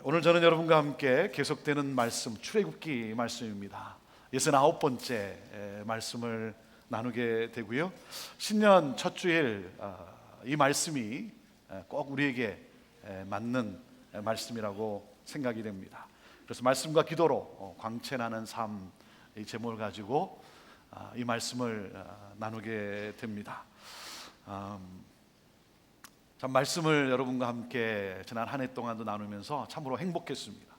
오늘 저는 여러분과 함께 계속되는 말씀, 출애굽기 말씀입니다. 69번째 말씀을 나누게 되고요. 신년 첫 주일 이 말씀이 꼭 우리에게 맞는 말씀이라고 생각이 됩니다. 그래서 말씀과 기도로 광채나는 삶, 이 제목을 가지고 이 말씀을 나누게 됩니다. 참 말씀을 여러분과 함께 지난 한 해 동안도 나누면서 참으로 행복했습니다.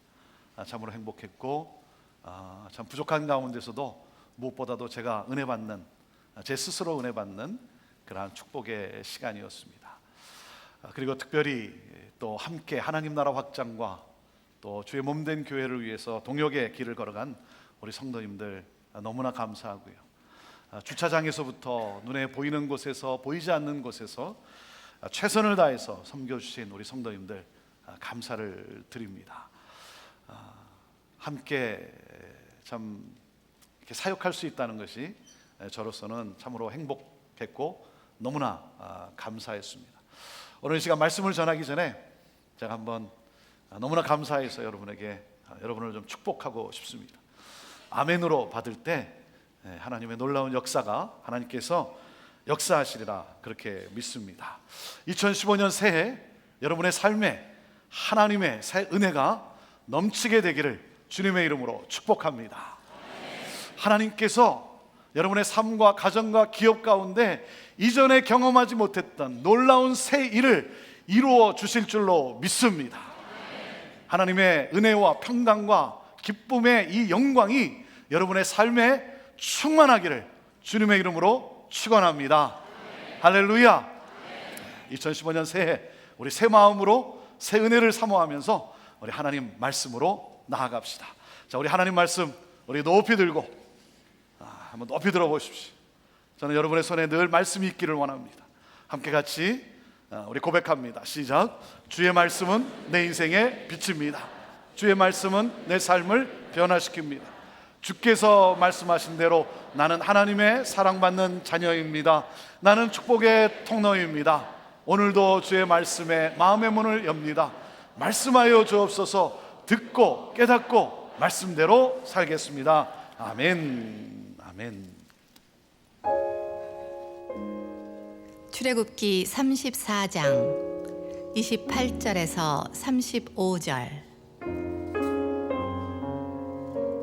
참으로 행복했고 참 부족한 가운데서도 무엇보다도 제가 은혜 받는, 제 스스로 은혜 받는 그러한 축복의 시간이었습니다. 그리고 특별히 또 함께 하나님 나라 확장과 또 주의 몸된 교회를 위해서 동역의 길을 걸어간 우리 성도님들 너무나 감사하고요. 주차장에서부터 눈에 보이는 곳에서 보이지 않는 곳에서 최선을 다해서 섬겨주신 우리 성도님들 감사를 드립니다. 함께 참 이렇게 사역할 수 있다는 것이 저로서는 참으로 행복했고 너무나 감사했습니다. 오늘 이 시간 말씀을 전하기 전에 제가 한번 너무나 감사해서 여러분을 좀 축복하고 싶습니다. 아멘으로 받을 때 하나님의 놀라운 역사가 하나님께서 역사하시리라 그렇게 믿습니다. 2015년 새해 여러분의 삶에 하나님의 새 은혜가 넘치게 되기를 주님의 이름으로 축복합니다. 하나님께서 여러분의 삶과 가정과 기업 가운데 이전에 경험하지 못했던 놀라운 새 일을 이루어 주실 줄로 믿습니다. 하나님의 은혜와 평강과 기쁨의 이 영광이 여러분의 삶에 충만하기를 주님의 이름으로 축원합니다. 할렐루야. 2015년 새해 우리 새 마음으로 새 은혜를 사모하면서 우리 하나님 말씀으로 나아갑시다. 자, 우리 하나님 말씀 우리 높이 들고 한번 높이 들어보십시오. 저는 여러분의 손에 늘 말씀이 있기를 원합니다. 함께 같이 우리 고백합니다. 시작. 주의 말씀은 내 인생의 빛입니다. 주의 말씀은 내 삶을 변화시킵니다. 주께서 말씀하신 대로 나는 하나님의 사랑받는 자녀입니다. 나는 축복의 통로입니다. 오늘도 주의 말씀에 마음의 문을 엽니다. 말씀하여 주옵소서. 듣고 깨닫고 말씀대로 살겠습니다. 아멘. 아멘. 출애굽기 34장 28절에서 35절.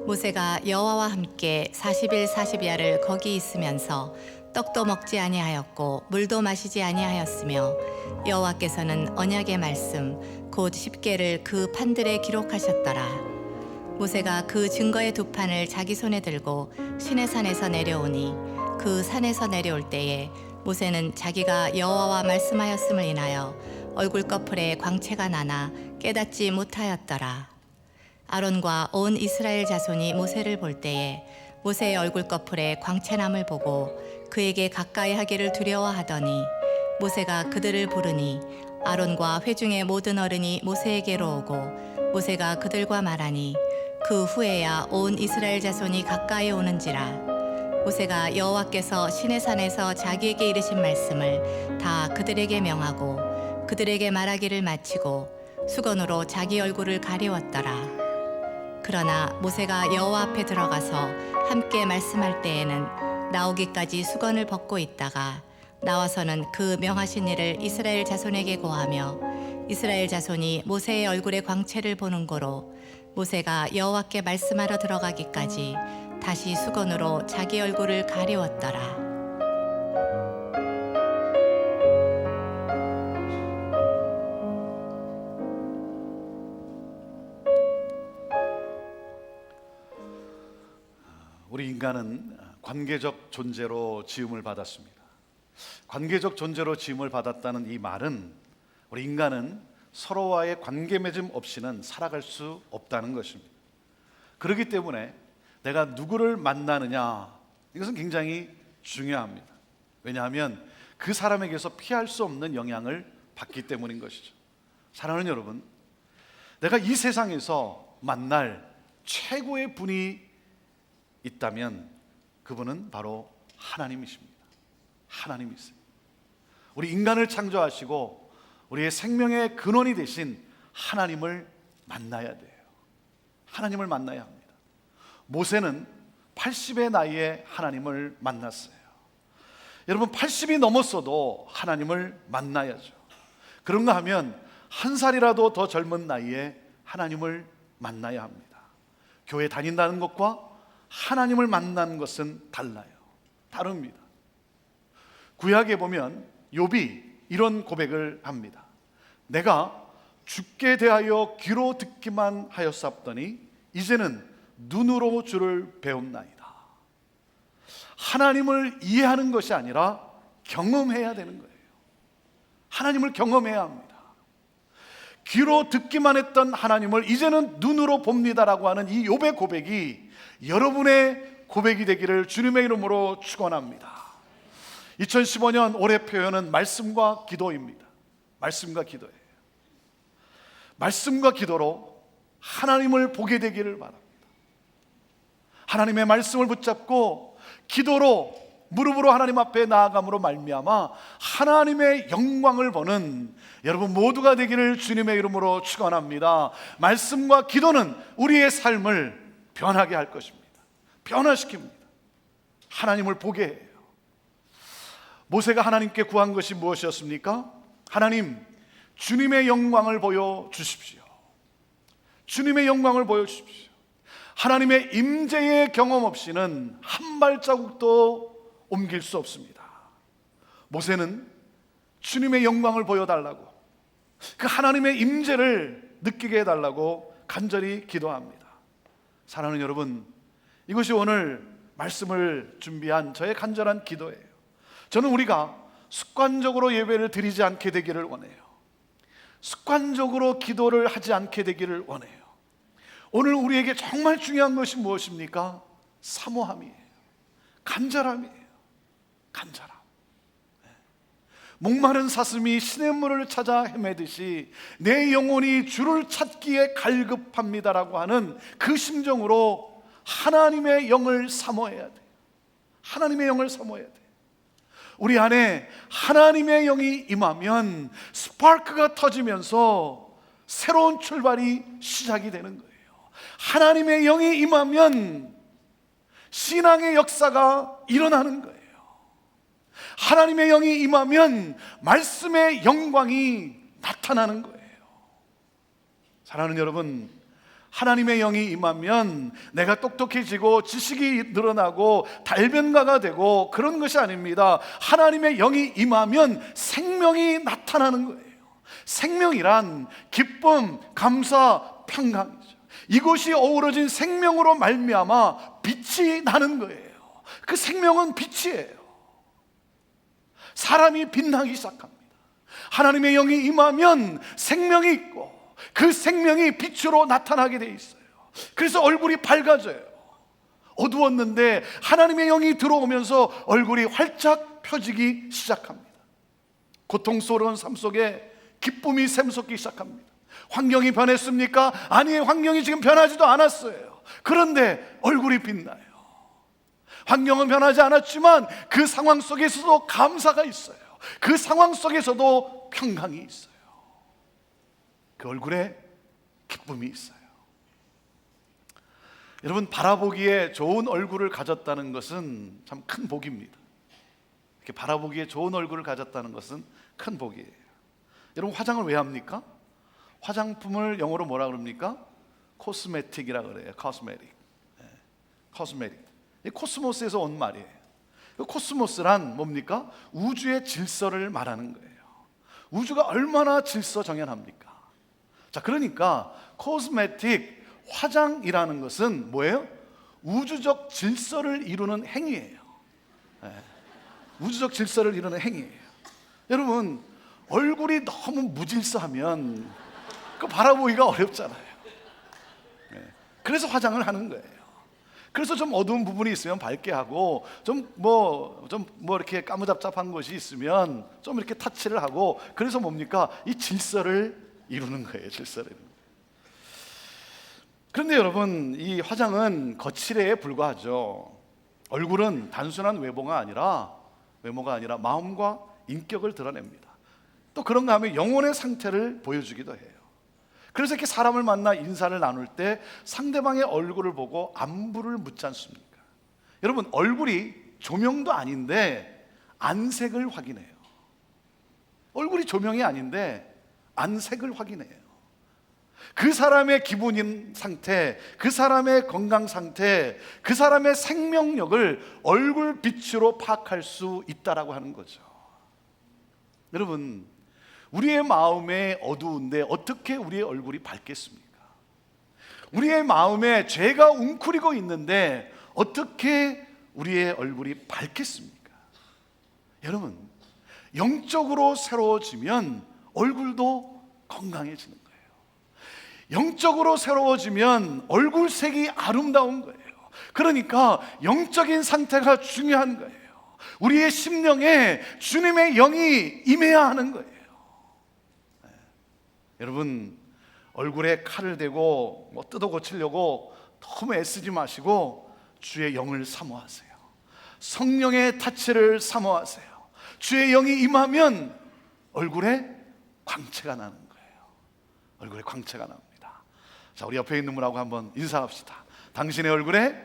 모세가 여호와와 함께 40일 40야를 거기 있으면서 떡도 먹지 아니하였고 물도 마시지 아니하였으며 여호와께서는 언약의 말씀 곧 십계를 그 판들에 기록하셨더라. 모세가 그 증거의 두 판을 자기 손에 들고 시내산에서 내려오니 그 산에서 내려올 때에 모세는 자기가 여호와와 말씀하였음을 인하여 얼굴 꺼풀에 광채가 나나 깨닫지 못하였더라. 아론과 온 이스라엘 자손이 모세를 볼 때에 모세의 얼굴 꺼풀에 광채남을 보고 그에게 가까이 하기를 두려워하더니 모세가 그들을 부르니 아론과 회중의 모든 어른이 모세에게로 오고 모세가 그들과 말하니 그 후에야 온 이스라엘 자손이 가까이 오는지라. 모세가 여호와께서 시내산에서 자기에게 이르신 말씀을 다 그들에게 명하고 그들에게 말하기를 마치고 수건으로 자기 얼굴을 가리웠더라. 그러나 모세가 여호와 앞에 들어가서 함께 말씀할 때에는 나오기까지 수건을 벗고 있다가 나와서는 그 명하신 일을 이스라엘 자손에게 고하며 이스라엘 자손이 모세의 얼굴의 광채를 보는 고로 모세가 여호와께 말씀하러 들어가기까지 다시 수건으로 자기 얼굴을 가리웠더라. 우리 인간은 관계적 존재로 지음을 받았습니다. 관계적 존재로 지음을 받았다는 이 말은 우리 인간은 서로와의 관계 맺음 없이는 살아갈 수 없다는 것입니다. 그렇기 때문에 내가 누구를 만나느냐, 이것은 굉장히 중요합니다. 왜냐하면 그 사람에게서 피할 수 없는 영향을 받기 때문인 것이죠. 사랑하는 여러분, 내가 이 세상에서 만날 최고의 분이 있다면 그분은 바로 하나님이십니다. 하나님이세요. 우리 인간을 창조하시고 우리의 생명의 근원이 되신 하나님을 만나야 돼요. 하나님을 만나야 합니다. 모세는 80의 나이에 하나님을 만났어요. 여러분, 80이 넘었어도 하나님을 만나야죠. 그런가 하면 한 살이라도 더 젊은 나이에 하나님을 만나야 합니다. 교회 다닌다는 것과 하나님을 만나는 것은 달라요. 다릅니다. 구약에 보면 욥이 이런 고백을 합니다. 내가 주께 대하여 귀로 듣기만 하였사옵더니 이제는 눈으로 주를 배움나이다. 하나님을 이해하는 것이 아니라 경험해야 되는 거예요. 하나님을 경험해야 합니다. 귀로 듣기만 했던 하나님을 이제는 눈으로 봅니다라고 하는 이 욥의 고백이 여러분의 고백이 되기를 주님의 이름으로 축원합니다. 2015년 올해 표현은 말씀과 기도입니다. 말씀과 기도예요. 말씀과 기도로 하나님을 보게 되기를 바랍니다. 하나님의 말씀을 붙잡고 기도로 무릎으로 하나님 앞에 나아감으로 말미암아 하나님의 영광을 보는 여러분 모두가 되기를 주님의 이름으로 축원합니다. 말씀과 기도는 우리의 삶을 변하게 할 것입니다. 변화시킵니다. 하나님을 보게 해요. 모세가 하나님께 구한 것이 무엇이었습니까? 하나님, 주님의 영광을 보여주십시오. 주님의 영광을 보여주십시오. 하나님의 임재의 경험 없이는 한 발자국도 옮길 수 없습니다. 모세는 주님의 영광을 보여달라고, 그 하나님의 임재를 느끼게 해달라고 간절히 기도합니다. 사랑하는 여러분, 이것이 오늘 말씀을 준비한 저의 간절한 기도예요. 저는 우리가 습관적으로 예배를 드리지 않게 되기를 원해요. 습관적으로 기도를 하지 않게 되기를 원해요. 오늘 우리에게 정말 중요한 것이 무엇입니까? 사모함이에요. 간절함이에요. 간절함. 목마른 사슴이 시냇물을 찾아 헤매듯이 내 영혼이 주를 찾기에 갈급합니다라고 하는 그 심정으로 하나님의 영을 사모해야 돼요. 하나님의 영을 사모해야 돼요. 우리 안에 하나님의 영이 임하면 스파크가 터지면서 새로운 출발이 시작이 되는 거예요. 하나님의 영이 임하면 신앙의 역사가 일어나는 거예요. 하나님의 영이 임하면 말씀의 영광이 나타나는 거예요. 사랑하는 여러분, 하나님의 영이 임하면 내가 똑똑해지고 지식이 늘어나고 달변가가 되고 그런 것이 아닙니다. 하나님의 영이 임하면 생명이 나타나는 거예요. 생명이란 기쁨, 감사, 평강이죠. 이것이 어우러진 생명으로 말미암아 빛이 나는 거예요. 그 생명은 빛이에요. 사람이 빛나기 시작합니다. 하나님의 영이 임하면 생명이 있고 그 생명이 빛으로 나타나게 돼 있어요. 그래서 얼굴이 밝아져요. 어두웠는데 하나님의 영이 들어오면서 얼굴이 활짝 펴지기 시작합니다. 고통스러운 삶 속에 기쁨이 샘솟기 시작합니다. 환경이 변했습니까? 아니, 환경이 지금 변하지도 않았어요. 그런데 얼굴이 빛나요. 환경은 변하지 않았지만 그 상황 속에서도 감사가 있어요. 그 상황 속에서도 평강이 있어요. 그 얼굴에 기쁨이 있어요. 여러분, 바라보기에 좋은 얼굴을 가졌다는 것은 참 큰 복입니다. 이렇게 바라보기에 좋은 얼굴을 가졌다는 것은 큰 복이에요. 여러분, 화장을 왜 합니까? 화장품을 영어로 뭐라 그럽니까? 코스메틱이라 그래요. 코스메틱. 코스메틱. 이 코스모스에서 온 말이에요. 코스모스란 뭡니까? 우주의 질서를 말하는 거예요. 우주가 얼마나 질서정연합니까? 자, 그러니까 코스메틱, 화장이라는 것은 뭐예요? 우주적 질서를 이루는 행위예요. 우주적 질서를 이루는 행위예요. 여러분, 얼굴이 너무 무질서하면 그 바라보기가 어렵잖아요. 그래서 화장을 하는 거예요. 그래서 좀 어두운 부분이 있으면 밝게 하고 좀 이렇게 까무잡잡한 것이 있으면 좀 이렇게 타치를 하고, 그래서 뭡니까? 이 질서를 이루는 거예요. 질서를. 그런데 여러분, 이 화장은 거칠에 불과하죠. 얼굴은 단순한 외모가 아니라 마음과 인격을 드러냅니다. 또 그런가 하면 영혼의 상태를 보여주기도 해요. 그래서 이렇게 사람을 만나 인사를 나눌 때 상대방의 얼굴을 보고 안부를 묻지 않습니까? 여러분, 얼굴이 조명도 아닌데 안색을 확인해요. 얼굴이 조명이 아닌데 안색을 확인해요. 그 사람의 기분인 상태, 그 사람의 건강 상태, 그 사람의 생명력을 얼굴 빛으로 파악할 수 있다라고 하는 거죠. 여러분, 우리의 마음에 어두운데 어떻게 우리의 얼굴이 밝겠습니까? 우리의 마음에 죄가 웅크리고 있는데 어떻게 우리의 얼굴이 밝겠습니까? 여러분, 영적으로 새로워지면 얼굴도 건강해지는 거예요. 영적으로 새로워지면 얼굴색이 아름다운 거예요. 그러니까 영적인 상태가 중요한 거예요. 우리의 심령에 주님의 영이 임해야 하는 거예요. 여러분, 얼굴에 칼을 대고 뜯어 고치려고 너무 애쓰지 마시고 주의 영을 사모하세요. 성령의 타치를 사모하세요. 주의 영이 임하면 얼굴에 광채가 나는 거예요. 얼굴에 광채가 납니다. 자, 우리 옆에 있는 분하고 한번 인사합시다. 당신의 얼굴에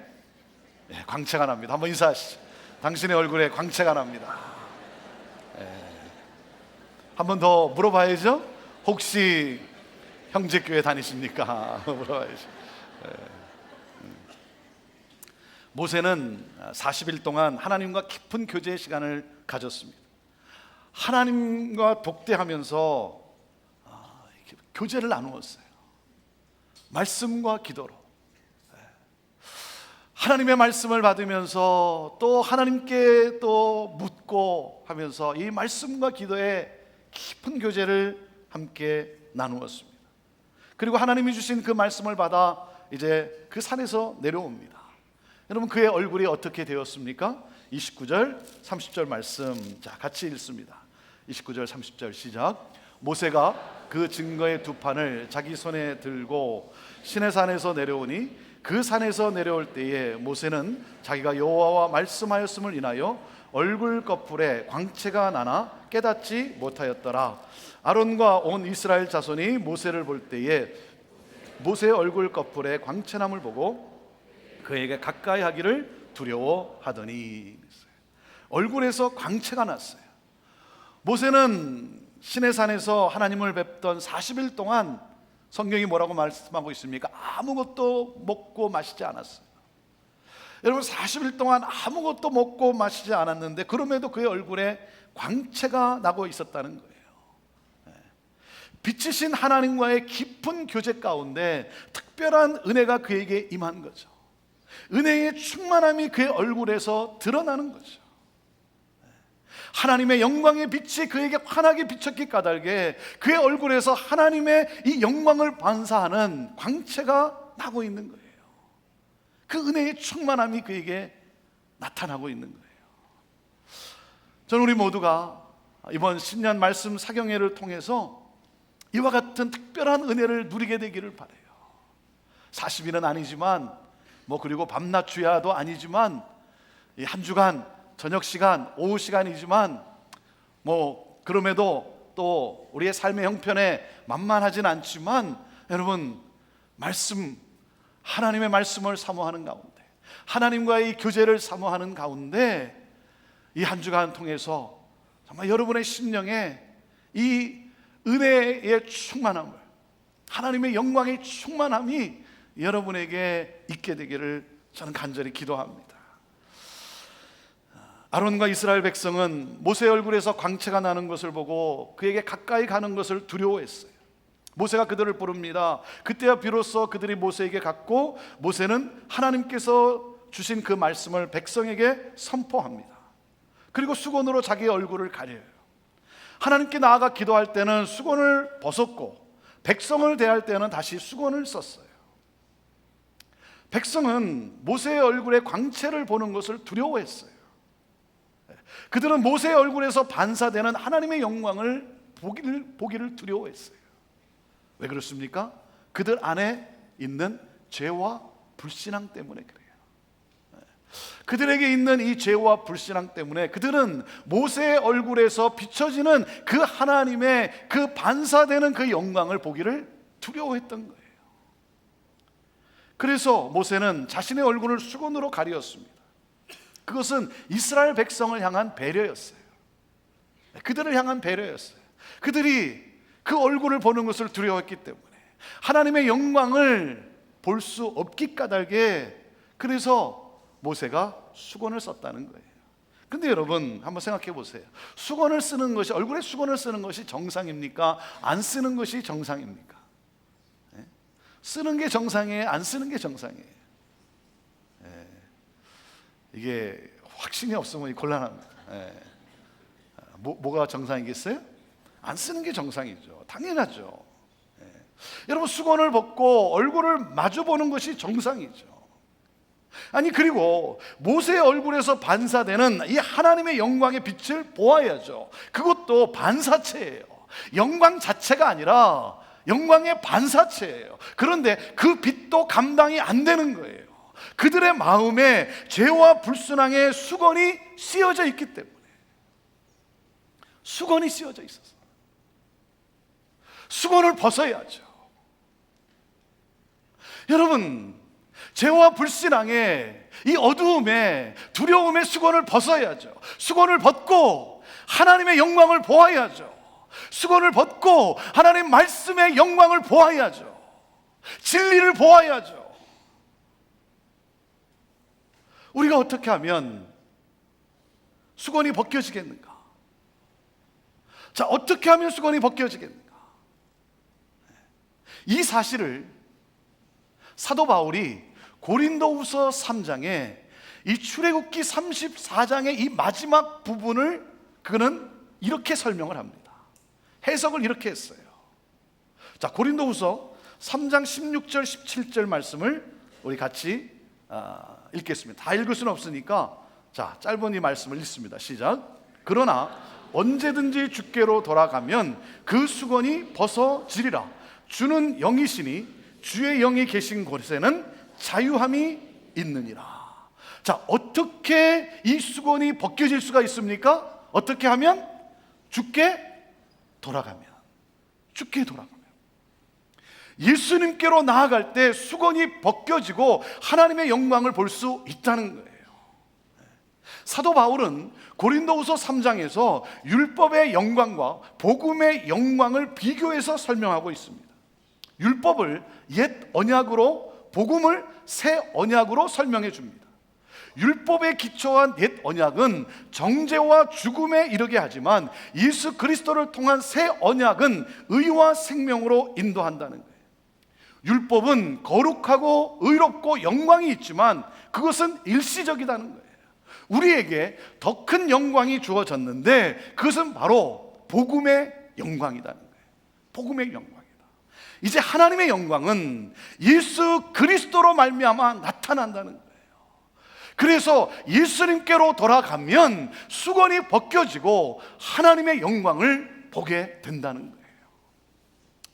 광채가 납니다. 한번 인사하시죠. 당신의 얼굴에 광채가 납니다. 한 번 더 물어봐야죠. 혹시 형제교회 다니십니까? 물어봐야죠. 모세는 40일 동안 하나님과 깊은 교제의 시간을 가졌습니다. 하나님과 독대하면서 교제를 나누었어요. 말씀과 기도로. 하나님의 말씀을 받으면서 또 하나님께 또 묻고 하면서 이 말씀과 기도의 깊은 교제를 함께 나누었습니다. 그리고 하나님이 주신 그 말씀을 받아 이제 그 산에서 내려옵니다. 여러분, 그의 얼굴이 어떻게 되었습니까? 29절 30절 말씀, 자, 같이 읽습니다. 29절 30절 시작. 모세가 그 증거의 두 판을 자기 손에 들고 시내산에서 내려오니 그 산에서 내려올 때에 모세는 자기가 여호와와 말씀하였음을 인하여 얼굴 거풀에 광채가 나나 깨닫지 못하였더라. 아론과 온 이스라엘 자손이 모세를 볼 때에 모세의 얼굴 거풀에 광채남을 보고 그에게 가까이 하기를 두려워하더니, 얼굴에서 광채가 났어요. 모세는 시내산에서 하나님을 뵙던 40일 동안 성경이 뭐라고 말씀하고 있습니까? 아무것도 먹고 마시지 않았어요. 여러분, 40일 동안 아무것도 먹고 마시지 않았는데 그럼에도 그의 얼굴에 광채가 나고 있었다는 거예요. 빛이신 하나님과의 깊은 교제 가운데 특별한 은혜가 그에게 임한 거죠. 은혜의 충만함이 그의 얼굴에서 드러나는 거죠. 하나님의 영광의 빛이 그에게 환하게 비쳤기 까닭에 그의 얼굴에서 하나님의 이 영광을 반사하는 광채가 나고 있는 거예요. 그 은혜의 충만함이 그에게 나타나고 있는 거예요. 저는 우리 모두가 이번 신년 말씀 사경회를 통해서 이와 같은 특별한 은혜를 누리게 되기를 바라요. 40일은 아니지만 그리고 밤낮 주야도 아니지만 이 한 주간 저녁 시간, 오후 시간이지만 그럼에도 또 우리의 삶의 형편에 만만하진 않지만 여러분, 하나님의 말씀을 사모하는 가운데, 하나님과의 이 교제를 사모하는 가운데 이 한 주간 통해서 정말 여러분의 심령에 이 은혜의 충만함을, 하나님의 영광의 충만함이 여러분에게 있게 되기를 저는 간절히 기도합니다. 아론과 이스라엘 백성은 모세의 얼굴에서 광채가 나는 것을 보고 그에게 가까이 가는 것을 두려워했어요. 모세가 그들을 부릅니다. 그때야 비로소 그들이 모세에게 갔고 모세는 하나님께서 주신 그 말씀을 백성에게 선포합니다. 그리고 수건으로 자기의 얼굴을 가려요. 하나님께 나아가 기도할 때는 수건을 벗었고 백성을 대할 때는 다시 수건을 썼어요. 백성은 모세의 얼굴에 광채를 보는 것을 두려워했어요. 그들은 모세의 얼굴에서 반사되는 하나님의 영광을 보기를 두려워했어요. 왜 그렇습니까? 그들 안에 있는 죄와 불신앙 때문에 그래요. 그들에게 있는 이 죄와 불신앙 때문에 그들은 모세의 얼굴에서 비춰지는 그 하나님의 그 반사되는 그 영광을 보기를 두려워했던 거예요. 그래서 모세는 자신의 얼굴을 수건으로 가리었습니다. 그것은 이스라엘 백성을 향한 배려였어요. 그들을 향한 배려였어요. 그들이 그 얼굴을 보는 것을 두려워했기 때문에 하나님의 영광을 볼 수 없기 까닭에 그래서 모세가 수건을 썼다는 거예요. 근데 여러분 한번 생각해 보세요. 수건을 쓰는 것이, 얼굴에 수건을 쓰는 것이 정상입니까? 안 쓰는 것이 정상입니까? 쓰는 게 정상이에요? 안 쓰는 게 정상이에요? 이게 확신이 없으면 곤란합니다. 뭐가 정상이겠어요? 안 쓰는 게 정상이죠. 당연하죠. 여러분 수건을 벗고 얼굴을 마주 보는 것이 정상이죠. 아니 그리고 모세의 얼굴에서 반사되는 이 하나님의 영광의 빛을 보아야죠. 그것도 반사체예요. 영광 자체가 아니라 영광의 반사체예요. 그런데 그 빛도 감당이 안 되는 거예요. 그들의 마음에 죄와 불순항의 수건이 씌어져 있기 때문에. 수건이 씌어져 있어서 수건을 벗어야죠. 여러분 죄와 불신앙의 이 어두움에 두려움의 수건을 벗어야죠. 수건을 벗고 하나님의 영광을 보아야죠. 수건을 벗고 하나님 말씀의 영광을 보아야죠. 진리를 보아야죠. 우리가 어떻게 하면 수건이 벗겨지겠는가? 자, 어떻게 하면 수건이 벗겨지겠는가? 이 사실을 사도 바울이 고린도후서 3장에 이 출애굽기 34장의 이 마지막 부분을 그는 이렇게 설명을 합니다. 해석을 이렇게 했어요. 자, 고린도후서 3장 16절 17절 말씀을 우리 같이 읽겠습니다. 다 읽을 수는 없으니까 자, 짧은 이 말씀을 읽습니다. 시작. 그러나 언제든지 주께로 돌아가면 그 수건이 벗어지리라. 주는 영이시니 주의 영이 계신 곳에는 자유함이 있느니라. 자, 어떻게 이 수건이 벗겨질 수가 있습니까? 어떻게 하면? 주께 돌아가면. 주께 돌아가면. 예수님께로 나아갈 때 수건이 벗겨지고 하나님의 영광을 볼 수 있다는 거예요. 사도 바울은 고린도후서 3장에서 율법의 영광과 복음의 영광을 비교해서 설명하고 있습니다. 율법을 옛 언약으로, 복음을 새 언약으로 설명해 줍니다. 율법에 기초한 옛 언약은 정죄와 죽음에 이르게 하지만 예수 그리스도를 통한 새 언약은 의와 생명으로 인도한다는 거예요. 율법은 거룩하고 의롭고 영광이 있지만 그것은 일시적이라는 거예요. 우리에게 더 큰 영광이 주어졌는데 그것은 바로 복음의 영광이라는 거예요. 복음의 영광이다. 이제 하나님의 영광은 예수 그리스도로 말미암아 나타난다는 거예요. 그래서 예수님께로 돌아가면 수건이 벗겨지고 하나님의 영광을 보게 된다는 거예요.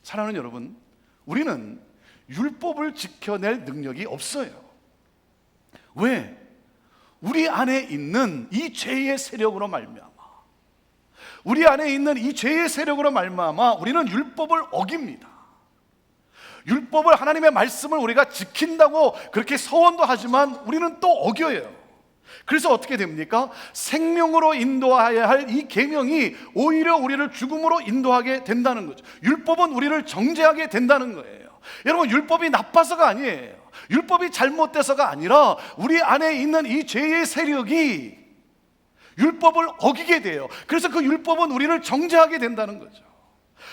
사랑하는 여러분, 우리는 율법을 지켜낼 능력이 없어요. 왜? 우리 안에 있는 이 죄의 세력으로 말미암아, 우리 안에 있는 이 죄의 세력으로 말미암아 우리는 율법을 어깁니다. 율법을, 하나님의 말씀을 우리가 지킨다고 그렇게 서원도 하지만 우리는 또 어겨요. 그래서 어떻게 됩니까? 생명으로 인도해야 할 이 계명이 오히려 우리를 죽음으로 인도하게 된다는 거죠. 율법은 우리를 정죄하게 된다는 거예요. 여러분, 율법이 나빠서가 아니에요. 율법이 잘못돼서가 아니라 우리 안에 있는 이 죄의 세력이 율법을 어기게 돼요. 그래서 그 율법은 우리를 정죄하게 된다는 거죠.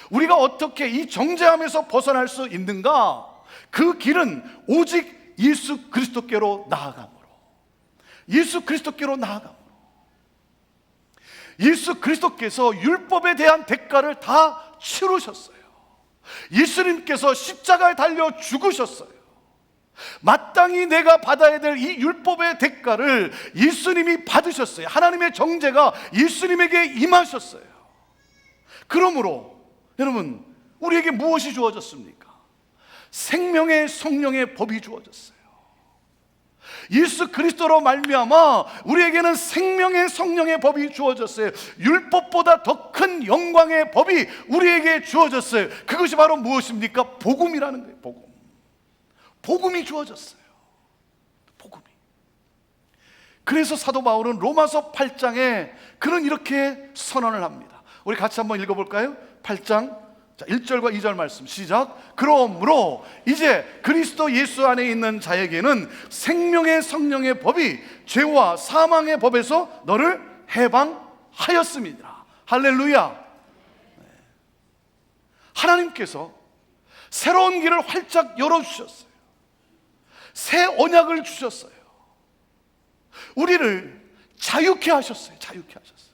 우리가 어떻게 이 정죄함에서 벗어날 수 있는가? 그 길은 오직 예수 그리스도께로 나아감으로, 예수 그리스도께로 나아감으로. 예수 그리스도께서 율법에 대한 대가를 다 치르셨어요. 예수님께서 십자가에 달려 죽으셨어요. 마땅히 내가 받아야 될 이 율법의 대가를 예수님이 받으셨어요. 하나님의 정죄가 예수님에게 임하셨어요. 그러므로 여러분, 우리에게 무엇이 주어졌습니까? 생명의 성령의 법이 주어졌어요. 예수 그리스도로 말미암아 우리에게는 생명의 성령의 법이 주어졌어요. 율법보다 더 큰 영광의 법이 우리에게 주어졌어요. 그것이 바로 무엇입니까? 복음이라는 거예요. 복음이 주어졌어요. 복음이. 그래서 사도 바울은 로마서 8장에 그는 이렇게 선언을 합니다. 우리 같이 한번 읽어볼까요? 8장 1절과 2절 말씀 시작. 그러므로 이제 그리스도 예수 안에 있는 자에게는 생명의 성령의 법이 죄와 사망의 법에서 너를 해방하였습니다. 할렐루야. 하나님께서 새로운 길을 활짝 열어주셨어요. 새 언약을 주셨어요. 우리를 자유케 하셨어요. 자유케 하셨어요.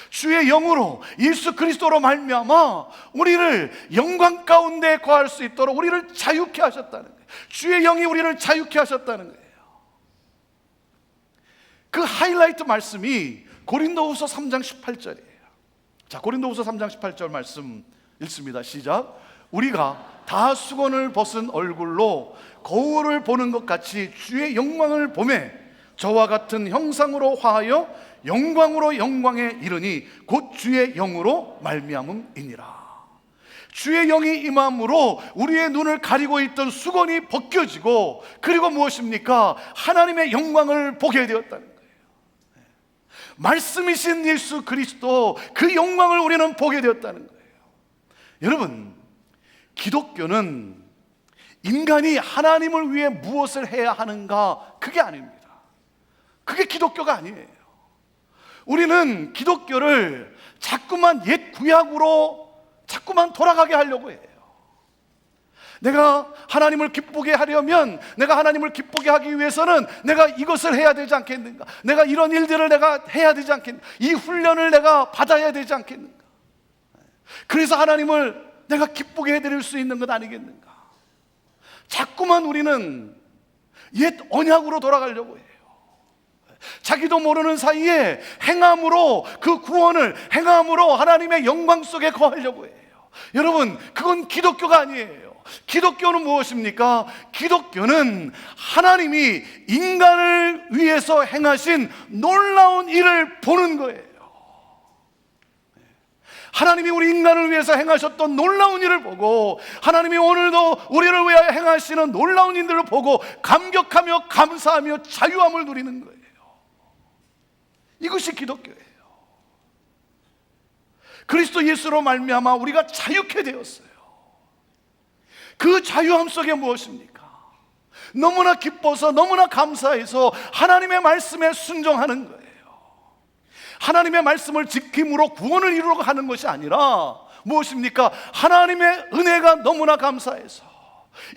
주의 영으로 예수 그리스도로 말미암아 우리를 영광 가운데 거할 수 있도록 우리를 자유케 하셨다는 거예요. 주의 영이 우리를 자유케 하셨다는 거예요. 그 하이라이트 말씀이 고린도후서 3장 18절이에요. 자, 고린도후서 3장 18절 말씀 읽습니다. 시작. 우리가 다 수건을 벗은 얼굴로 거울을 보는 것 같이 주의 영광을 보매 저와 같은 형상으로 화하여 영광으로 영광에 이르니 곧 주의 영으로 말미암음이니라. 주의 영이 임함으로 우리의 눈을 가리고 있던 수건이 벗겨지고, 그리고 무엇입니까? 하나님의 영광을 보게 되었다는 거예요. 말씀이신 예수 그리스도, 그 영광을 우리는 보게 되었다는 거예요. 여러분, 기독교는 인간이 하나님을 위해 무엇을 해야 하는가, 그게 아닙니다. 그게 기독교가 아니에요. 우리는 기독교를 자꾸만 옛 구약으로 자꾸만 돌아가게 하려고 해요. 내가 하나님을 기쁘게 하려면, 내가 하나님을 기쁘게 하기 위해서는 내가 이것을 해야 되지 않겠는가? 내가 이런 일들을 내가 해야 되지 않겠는가? 이 훈련을 내가 받아야 되지 않겠는가? 그래서 하나님을 내가 기쁘게 해드릴 수 있는 것 아니겠는가? 자꾸만 우리는 옛 언약으로 돌아가려고 해요. 자기도 모르는 사이에 행함으로 그 구원을, 행함으로 하나님의 영광 속에 거하려고 해요. 여러분, 그건 기독교가 아니에요. 기독교는 무엇입니까? 기독교는 하나님이 인간을 위해서 행하신 놀라운 일을 보는 거예요. 하나님이 우리 인간을 위해서 행하셨던 놀라운 일을 보고, 하나님이 오늘도 우리를 위하여 행하시는 놀라운 일들을 보고 감격하며 감사하며 자유함을 누리는 거예요. 이것이 기독교예요. 그리스도 예수로 말미암아 우리가 자유케 되었어요. 그 자유함 속에 무엇입니까? 너무나 기뻐서, 너무나 감사해서 하나님의 말씀에 순종하는 거예요. 하나님의 말씀을 지킴으로 구원을 이루려고 하는 것이 아니라 무엇입니까? 하나님의 은혜가 너무나 감사해서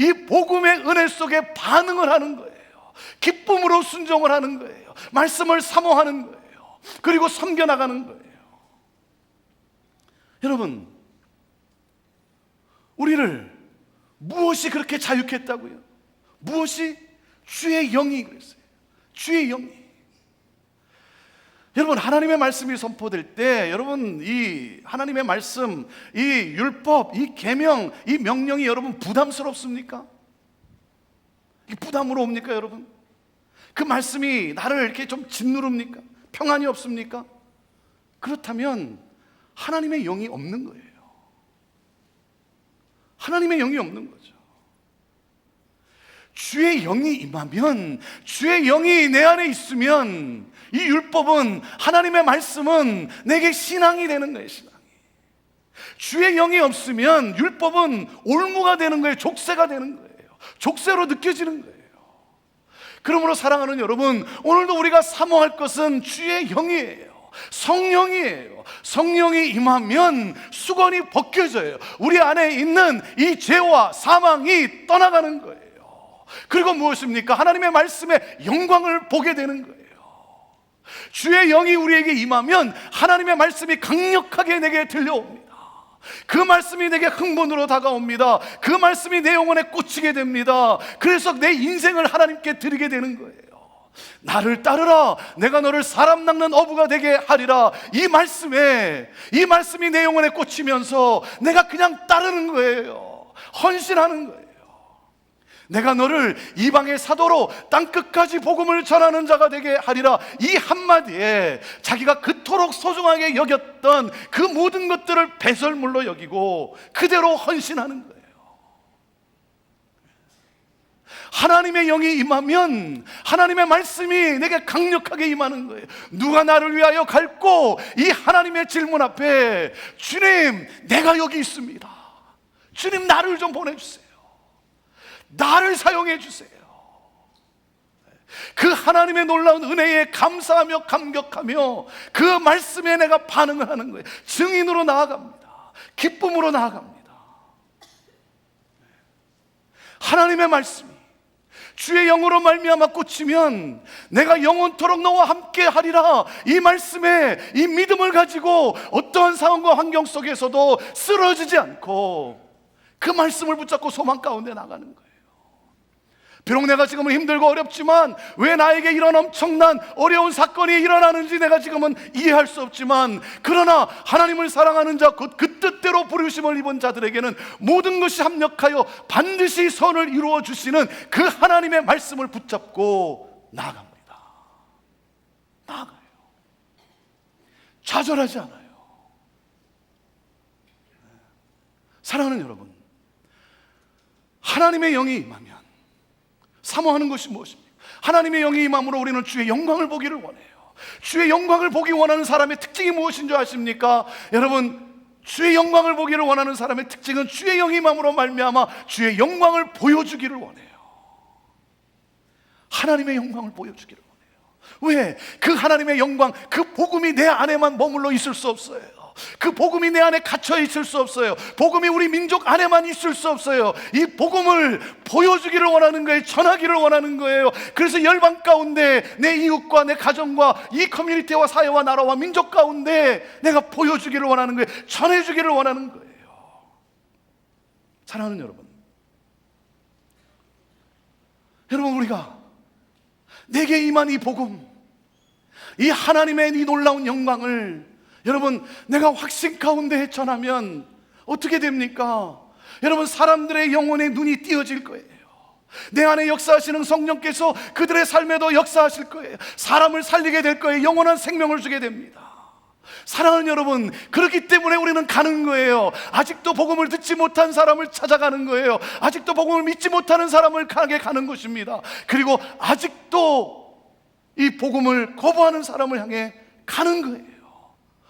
이 복음의 은혜 속에 반응을 하는 거예요. 기쁨으로 순종을 하는 거예요. 말씀을 사모하는 거예요. 그리고 섬겨나가는 거예요. 여러분, 우리를 무엇이 그렇게 자유케 했다고요? 무엇이? 주의 영이 그랬어요. 주의 영이. 여러분, 하나님의 말씀이 선포될 때, 여러분, 이 하나님의 말씀, 이 율법, 이 계명, 이 명령이 여러분 부담스럽습니까? 이 부담으로 옵니까, 여러분? 그 말씀이 나를 이렇게 좀 짓누릅니까? 평안이 없습니까? 그렇다면 하나님의 영이 없는 거예요. 하나님의 영이 없는 거죠. 주의 영이 임하면, 주의 영이 내 안에 있으면 이 율법은, 하나님의 말씀은 내게 신앙이 되는 거예요. 신앙이. 주의 영이 없으면 율법은 올무가 되는 거예요. 족쇄가 되는 거예요. 족쇄로 느껴지는 거예요. 그러므로 사랑하는 여러분, 오늘도 우리가 사모할 것은 주의 영이에요. 성령이에요. 성령이 임하면 수건이 벗겨져요. 우리 안에 있는 이 죄와 사망이 떠나가는 거예요. 그리고 무엇입니까? 하나님의 말씀에 영광을 보게 되는 거예요. 주의 영이 우리에게 임하면 하나님의 말씀이 강력하게 내게 들려옵니다. 그 말씀이 내게 흥분으로 다가옵니다. 그 말씀이 내 영혼에 꽂히게 됩니다. 그래서 내 인생을 하나님께 드리게 되는 거예요. 나를 따르라, 내가 너를 사람 낚는 어부가 되게 하리라. 이 말씀이 내 영혼에 꽂히면서 내가 그냥 따르는 거예요. 헌신하는 거예요. 내가 너를 이방의 사도로 땅끝까지 복음을 전하는 자가 되게 하리라. 이 한마디에 자기가 그토록 소중하게 여겼던 그 모든 것들을 배설물로 여기고 그대로 헌신하는 거예요. 하나님의 영이 임하면 하나님의 말씀이 내게 강력하게 임하는 거예요. 누가 나를 위하여 갈고, 이 하나님의 질문 앞에 주님, 내가 여기 있습니다. 주님, 나를 좀 보내주세요. 나를 사용해 주세요. 그 하나님의 놀라운 은혜에 감사하며 감격하며 그 말씀에 내가 반응을 하는 거예요. 증인으로 나아갑니다. 기쁨으로 나아갑니다. 하나님의 말씀이 주의 영으로 말미암아 꽂히면 내가 영원토록 너와 함께 하리라. 이 말씀에 이 믿음을 가지고 어떠한 상황과 환경 속에서도 쓰러지지 않고 그 말씀을 붙잡고 소망 가운데 나가는 거예요. 비록 내가 지금은 힘들고 어렵지만 왜 나에게 이런 엄청난 어려운 사건이 일어나는지 내가 지금은 이해할 수 없지만, 그러나 하나님을 사랑하는 자, 곧 그 뜻대로 부르심을 입은 자들에게는 모든 것이 합력하여 반드시 선을 이루어 주시는 그 하나님의 말씀을 붙잡고 나아갑니다. 나아가요. 좌절하지 않아요. 사랑하는 여러분, 하나님의 영이 임하면 사모하는 것이 무엇입니까? 하나님의 영이 임함으로 우리는 주의 영광을 보기를 원해요. 주의 영광을 보기 원하는 사람의 특징이 무엇인 줄 아십니까? 여러분, 주의 영광을 보기를 원하는 사람의 특징은 주의 영이 임함으로 말미암아 주의 영광을 보여주기를 원해요. 하나님의 영광을 보여주기를 원해요. 왜? 그 하나님의 영광, 그 복음이 내 안에만 머물러 있을 수 없어요. 그 복음이 내 안에 갇혀 있을 수 없어요. 복음이 우리 민족 안에만 있을 수 없어요. 이 복음을 보여주기를 원하는 거예요. 전하기를 원하는 거예요. 그래서 열방 가운데 내 이웃과 내 가정과 이 커뮤니티와 사회와 나라와 민족 가운데 내가 보여주기를 원하는 거예요. 전해주기를 원하는 거예요. 사랑하는 여러분, 우리가 내게 임한 이 복음, 이 하나님의 이 놀라운 영광을 여러분, 내가 확신 가운데 전하면 어떻게 됩니까? 여러분, 사람들의 영혼의 눈이 띄어질 거예요. 내 안에 역사하시는 성령께서 그들의 삶에도 역사하실 거예요. 사람을 살리게 될 거예요. 영원한 생명을 주게 됩니다. 사랑하는 여러분, 그렇기 때문에 우리는 가는 거예요. 아직도 복음을 듣지 못한 사람을 찾아가는 거예요. 아직도 복음을 믿지 못하는 사람을 가게 가는 것입니다. 그리고 아직도 이 복음을 거부하는 사람을 향해 가는 거예요.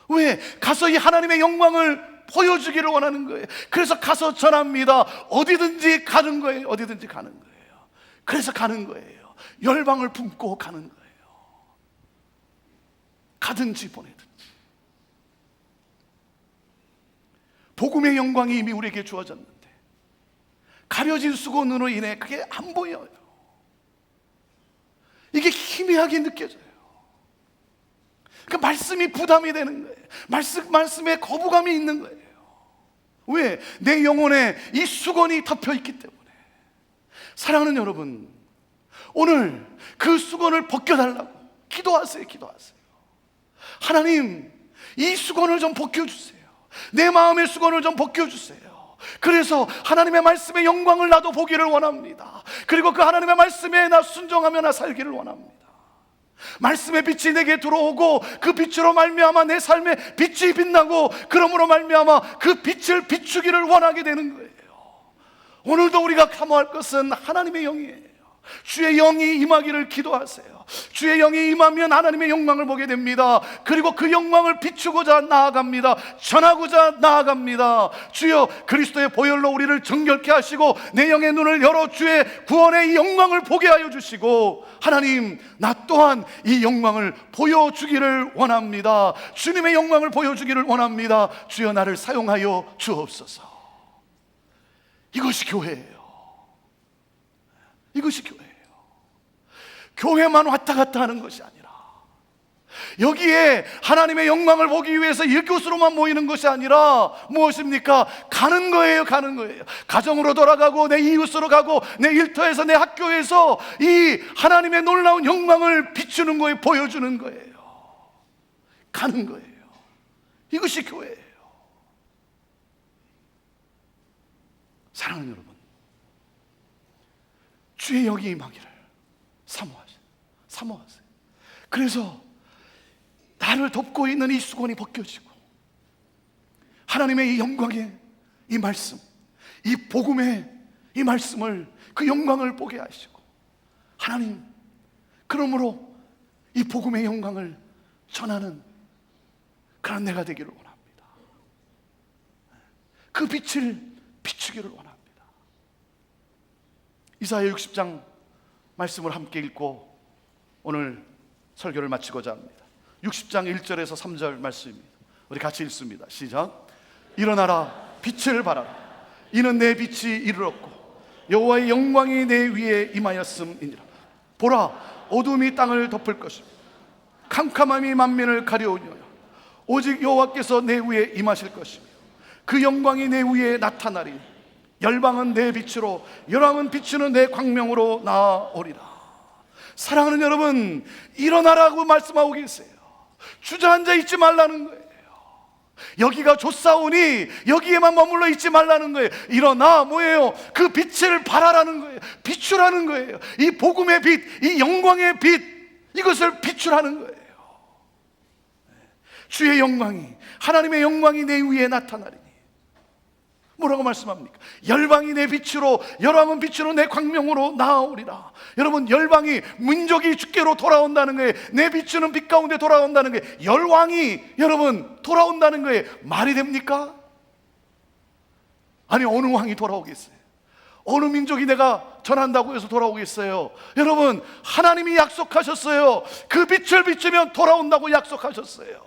왜? 가서 이 하나님의 영광을 보여주기를 원하는 거예요. 그래서 가서 전합니다. 어디든지 가는 거예요. 어디든지 가는 거예요. 그래서 가는 거예요. 열방을 품고 가는 거예요. 가든지 보내든지. 복음의 영광이 이미 우리에게 주어졌는데 가려진 수건으로 인해 그게 안 보여요. 이게 희미하게 느껴져요. 그 말씀이 부담이 되는 거예요. 말씀에 거부감이 있는 거예요. 왜? 내 영혼에 이 수건이 덮여 있기 때문에. 사랑하는 여러분, 오늘 그 수건을 벗겨달라고 기도하세요. 기도하세요. 하나님, 이 수건을 좀 벗겨주세요. 내 마음의 수건을 좀 벗겨주세요. 그래서 하나님의 말씀의 영광을 나도 보기를 원합니다. 그리고 그 하나님의 말씀에 나 순종하며 나 살기를 원합니다. 말씀의 빛이 내게 들어오고 그 빛으로 말미암아 내 삶에 빛이 빛나고, 그러므로 말미암아 그 빛을 비추기를 원하게 되는 거예요. 오늘도 우리가 사모할 것은 하나님의 영이에요. 주의 영이 임하기를 기도하세요. 주의 영이 임하면 하나님의 영광을 보게 됩니다. 그리고 그 영광을 비추고자 나아갑니다. 전하고자 나아갑니다. 주여, 그리스도의 보혈로 우리를 정결케 하시고 내 영의 눈을 열어 주의 구원의 이 영광을 보게 하여 주시고, 하나님, 나 또한 이 영광을 보여주기를 원합니다. 주님의 영광을 보여주기를 원합니다. 주여, 나를 사용하여 주옵소서. 이것이 교회예요. 이것이 교회예요. 교회만 왔다 갔다 하는 것이 아니라, 여기에 하나님의 영광을 보기 위해서 이곳으로만 모이는 것이 아니라 무엇입니까? 가는 거예요. 가는 거예요. 가정으로 돌아가고 내 이웃으로 가고 내 일터에서 내 학교에서 이 하나님의 놀라운 영광을 비추는 거예요. 보여주는 거예요. 가는 거예요. 이것이 교회예요. 사랑하는 여러분, 주의 영이 임하기를 사모하세요. 그래서 나를 덮고 있는 이 수건이 벗겨지고 하나님의 이 영광의 이 말씀, 이 복음의 이 말씀을, 그 영광을 보게 하시고, 하나님, 그러므로 이 복음의 영광을 전하는 그런 내가 되기를 원합니다. 그 빛을 비추기를 원합니다. 이사야 60장 말씀을 함께 읽고 오늘 설교를 마치고자 합니다. 60장 1절에서 3절 말씀입니다. 우리 같이 읽습니다. 시작. 일어나라, 빛을 발하라. 이는 내 빛이 이르렀고 여호와의 영광이 내 위에 임하였음이니라. 보라, 어둠이 땅을 덮을 것이며 캄캄함이 만민을 가려우니라. 오직 여호와께서 내 위에 임하실 것이며 그 영광이 내 위에 나타나리. 열방은 내 빛으로, 열왕은 비추는 내 광명으로 나아오리라. 사랑하는 여러분, 일어나라고 말씀하고 계세요. 주저앉아 있지 말라는 거예요. 여기가 좋사오니 여기에만 머물러 있지 말라는 거예요. 일어나, 뭐예요? 그 빛을 발하라는 거예요. 비추라는 거예요. 이 복음의 빛, 이 영광의 빛, 이것을 비추라는 거예요. 주의 영광이, 하나님의 영광이 내 위에 나타나리니. 뭐라고 말씀합니까? 열방이 내 빛으로, 열왕은 비추는 내 광명으로 나아오리라. 여러분, 열방이, 민족이 주께로 돌아온다는 거예요. 내 비추는 빛 가운데 돌아온다는 거예요. 열왕이 여러분 돌아온다는 거예요. 말이 됩니까? 아니, 어느 왕이 돌아오겠어요? 어느 민족이 내가 전한다고 해서 돌아오겠어요? 여러분, 하나님이 약속하셨어요. 그 빛을 비추면 돌아온다고 약속하셨어요.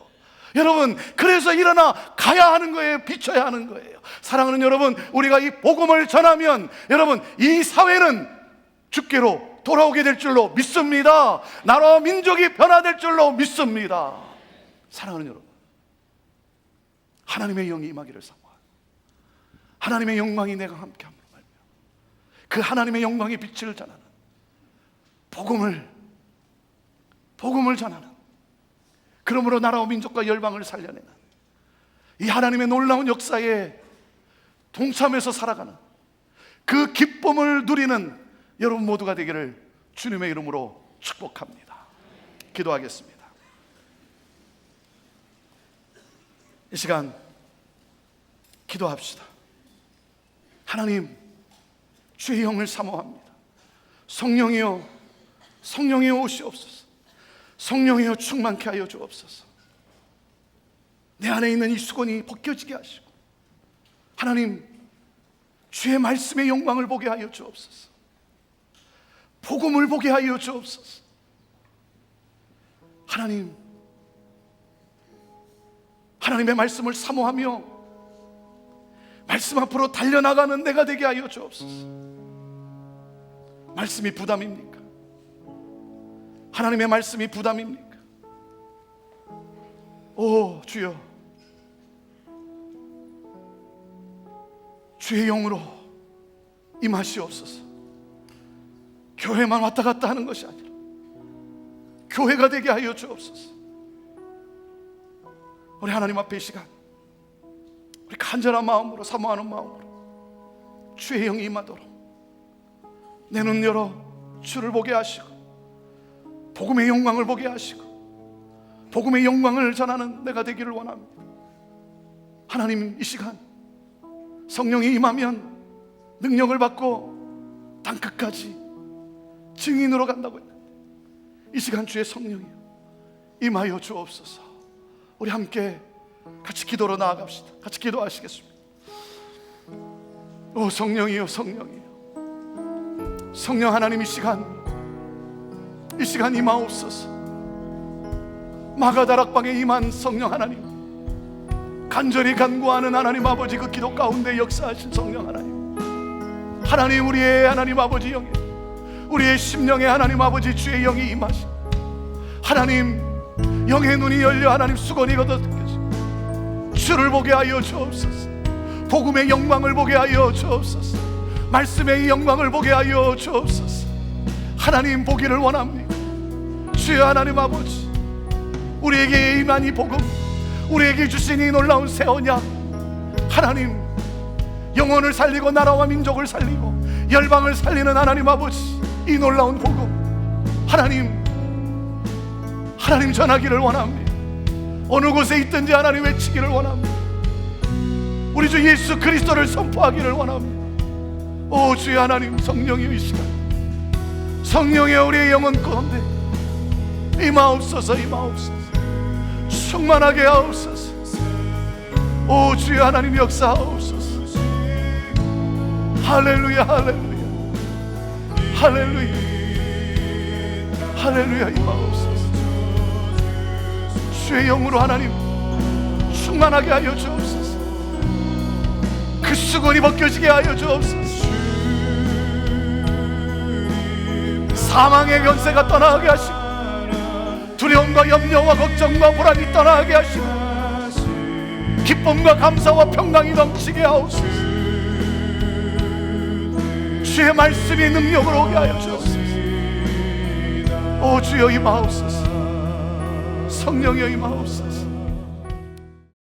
여러분, 그래서 일어나 가야 하는 거예요. 비춰야 하는 거예요. 사랑하는 여러분, 우리가 이 복음을 전하면 여러분, 이 사회는 주께로 돌아오게 될 줄로 믿습니다. 나라와 민족이 변화될 줄로 믿습니다. 사랑하는 여러분, 하나님의 영이 임하기를 사모하고 하나님의 영광이 내가 함께함으로 말미암아 그 하나님의 영광의 빛을 전하는 복음을 전하는, 그러므로 나라와 민족과 열방을 살려내는 이 하나님의 놀라운 역사에 동참해서 살아가는 그 기쁨을 누리는 여러분 모두가 되기를 주님의 이름으로 축복합니다. 기도하겠습니다. 이 시간 기도합시다. 하나님, 주의 영을 사모합니다. 성령이여, 성령이여 오시옵소서. 성령이여 충만케 하여 주옵소서. 내 안에 있는 이 수건이 벗겨지게 하시고 하나님, 주의 말씀의 영광을 보게 하여 주옵소서. 복음을 보게 하여 주옵소서. 하나님, 하나님의 말씀을 사모하며 말씀 앞으로 달려나가는 내가 되게 하여 주옵소서. 말씀이 부담입니까? 하나님의 말씀이 부담입니까? 오 주여, 주의 영으로 임하시옵소서. 교회만 왔다 갔다 하는 것이 아니라 교회가 되게 하여 주옵소서. 우리 하나님 앞에 이 시간 우리 간절한 마음으로, 사모하는 마음으로 주의 영이 임하도록 내 눈 열어 주를 보게 하시고 복음의 영광을 보게 하시고 복음의 영광을 전하는 내가 되기를 원합니다. 하나님, 이 시간 성령이 임하면 능력을 받고 땅끝까지 증인으로 간다고 했는데 이 시간 주의 성령이 임하여 주옵소서. 우리 함께 같이 기도로 나아갑시다. 같이 기도하시겠습니다. 오 성령이여, 성령이여, 성령 하나님, 이 시간 임하옵소서. 마가다락방에 임한 성령 하나님, 간절히 간구하는 하나님 아버지, 그 기도 가운데 역사하신 성령 하나님, 하나님, 우리의 하나님 아버지 영에, 우리의 심령의 하나님 아버지 주의 영이 임하시, 하나님 영의 눈이 열려 하나님 수건이 걷어들여서 주를 보게 하여 주옵소서. 복음의 영광을 보게 하여 주옵소서. 말씀의 영광을 보게 하여 주옵소서. 하나님, 보기를 원합니다. 주여 하나님 아버지, 우리에게 임한 이 복음, 우리에게 주신 이 놀라운 새 언약, 하나님 영혼을 살리고 나라와 민족을 살리고 열방을 살리는 하나님 아버지, 이 놀라운 복음 하나님 전하기를 원합니다. 어느 곳에 있든지 하나님 외치기를 원합니다. 우리 주 예수 그리스도를 선포하기를 원합니다. 오 주의 하나님, 성령의 이 시간, 성령의 우리의 영혼 가운데 임하옵소서, 임하옵소서. 충만하게 하옵소서. 오 주의 하나님, 역사하옵소서. 할렐루야, 할렐루야, 할렐루야, 할렐루야. 임하옵소서. 주의 영으로 하나님 충만하게 하여 주옵소서. 그 수건이 벗겨지게 하여 주옵소서. 사망의 권세가 떠나게 하시고, 두려움과 염려와 걱정과 불안이 떠나게 하시고, 기쁨과 감사와 평강이 넘치게 하옵소서. 주의 말씀이 능력으로 오게 하여 주옵소서. 오 주여 임하옵소서. 성령여 임하옵소서.